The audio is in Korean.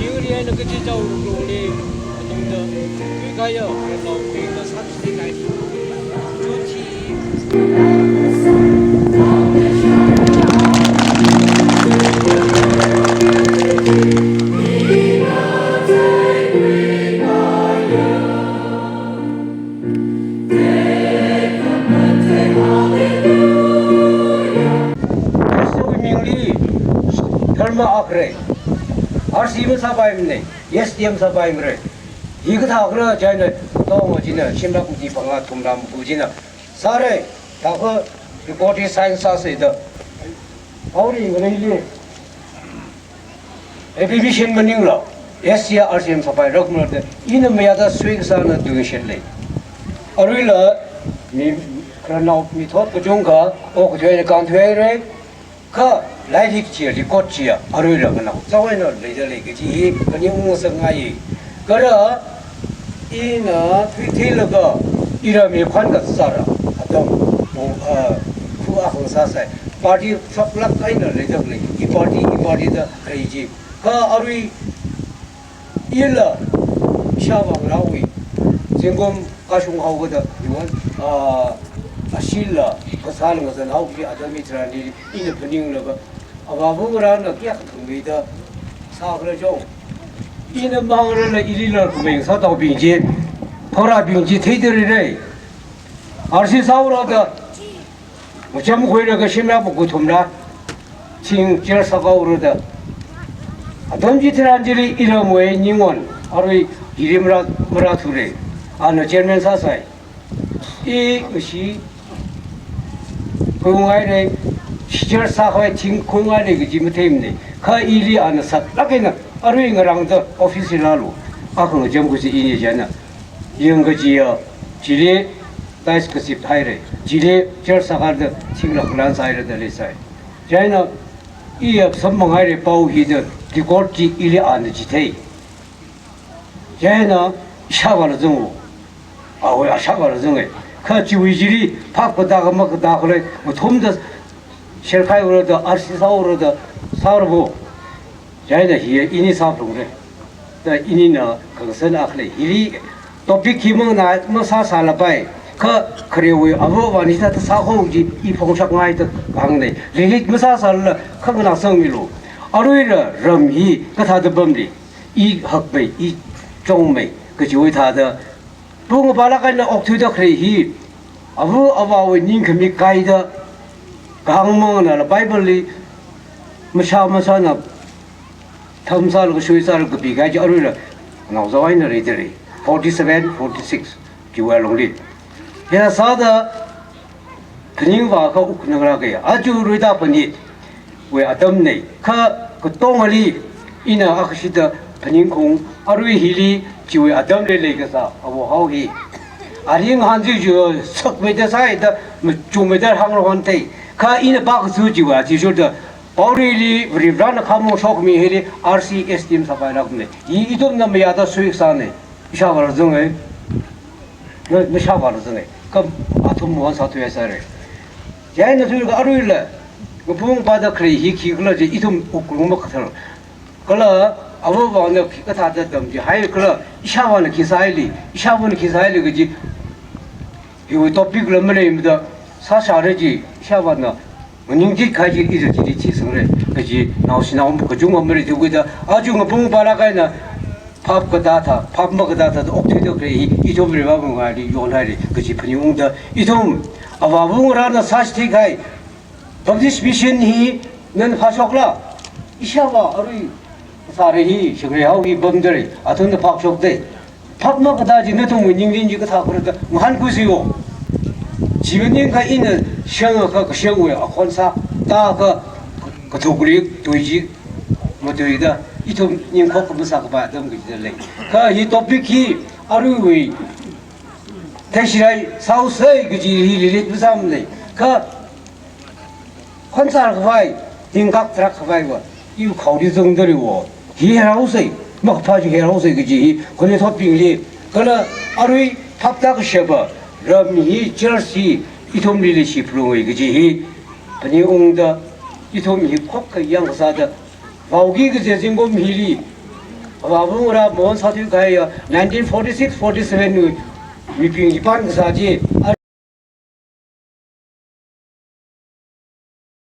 지으리에는 그 지자우로 우리 동도 그가요 그래서 우리가 삼시대가 좋지. 얼마 그래? RCM 사바임네, SDM 사바임래. 이거 다 그래 저는 또 뭐지는 심라국지 방아 동남 부지는 사례 다그 리포트 사이언스에서 우리 이거는 에비비션 머닝로 SCR RCM 사바이 럭물데 이는 뭐야다 수익사는 두기실래. 어르일러 미 그러나 미토 그중가 오 그저에 강퇴래 그 라이직지야 리코치야 어르이라 그나고 저거는 레저레기지 그냥 무슨가이 그러 이나 트위터가 이름이 관가 살아 어떤 후아 공사사 파티 섭락 가이나 레저레 이 파티다 그이지 그 어르이 일러 샤방라위 지금 가중하고도 이건 실라 그 사는 것은 아홉이 아담이들한테 이는 분위기가 아바부라는 게 통비다 사그러 좀 이는 망을 일일을 구매ing 사다 빙지 포라 빙지 테이들이래 아르시 사우라다 뭐참 고이라가 심야복고 톰라 칭 제사가 오르다 아담지들한테 이름 왜 닝원 아르이 이름라 뭐라 두래 아는 제면 사사이 이것이 공화의 시절 사회 진 공화의 그 지금 때문에 그 일이 안 사. 나게는 아루인 거랑도 오피스라로 아그 정부지 이니잖아. 이런 거지요. 지리 다이스크십 타이레. 지리 절사가도 지금 그런 사이를 들리사이. 저희는 이 선봉하의 바우히도 기골지 일이 안 지대. 저희는 샤바를 정우. 왜 샤바를 정해? 그 지위질이 바꾸다가 먹다가 그래 뭐 돈도 셀카이로도 아시사오로도 사오고 자기는 이 인이 사오고 그래 또 인이는 그것은 아클레 일이 또 비키면 나뭐 사살라 바이 그래 왜 아버바니다 사고지 이 봉착마이도 강네 리리 뭐 사살라 그거나 성미로 아루이라 럼히 그 다들 범리 이 학배 이 종매 그 지위 다들 bunga balakana oktuda krehi abu abawe ninkami kaida 강몽은 알아 바이블이 무샤무샤나 탐사를 그 수의사를 그 비가지 어르라 나오자와 있는 애들이 47, 46 기와롱리 야 사다 그닝과 그 우크나라게 아주 루이다 보니 왜 아담네 그 똥을이 이나 아크시다 그닝콩 아루이 힐이 지왜 아담레레가사 아부 하우히 아링 한지 저 석메다사이다 좀메다 항로 한테 가 이나 박수 지와 지쇼다 어리리 리브라나 카모 쇼크미 헤리 RCS 팀 사바라고네 이 이동 남야다 수익사네 샤바르 정에 너 샤바르 정에 그 아톰 무한 사토야사래 야이나 저가 아루일래 그 부흥 받아 그래 이 기글러지 이동 옥구르모 같은 걸라 아버바는 기가 다 됐던지 하이 그러 샤바는 기사일이 샤바는 기사일이 그지 이 토픽을 말해입니다 사샤르지 샤바나 문ing지 가지 이르지 지성을 그지 나오시 나온 그 중간 말이 되고 있다 아주 그 봉바라가이나 밥과 다타 밥 먹고 다타도 옥티도 그래 이 좀을 봐본 거 아니 요나리 그지 분용다 이좀 아바붕을 사시티가이 범디스 미션이 는 파쇼클라 이샤바 어리 사례히 시그레하우이 범들이 아ton도 박쇼대 밥 먹고 다지 너도 문ing지 다 그러다 한 구시요 지원님과 있는 시험과 그 시험에 혼사 다그 도구리 도이지 뭐 도이다 이좀 님고 무사가 받던 거지들 그이 토픽이 아루위 대시라이 사우스에 그지 리리 무사함네 그 혼사를 그바이 인각 트럭 그바이고 이 거리 정도리고 해라우세 막 파지 해라우세 그지 근데 토픽이 그나 아루위 탑다그 셔버 럼히 저시 이톰리리 시프로이 그지 아니 옹다 이톰이 코크 양사다 와우기 그제 진고 미리 와붕으로 뭔 사투리 가요 1946, 47의 미핑 이판 그 사지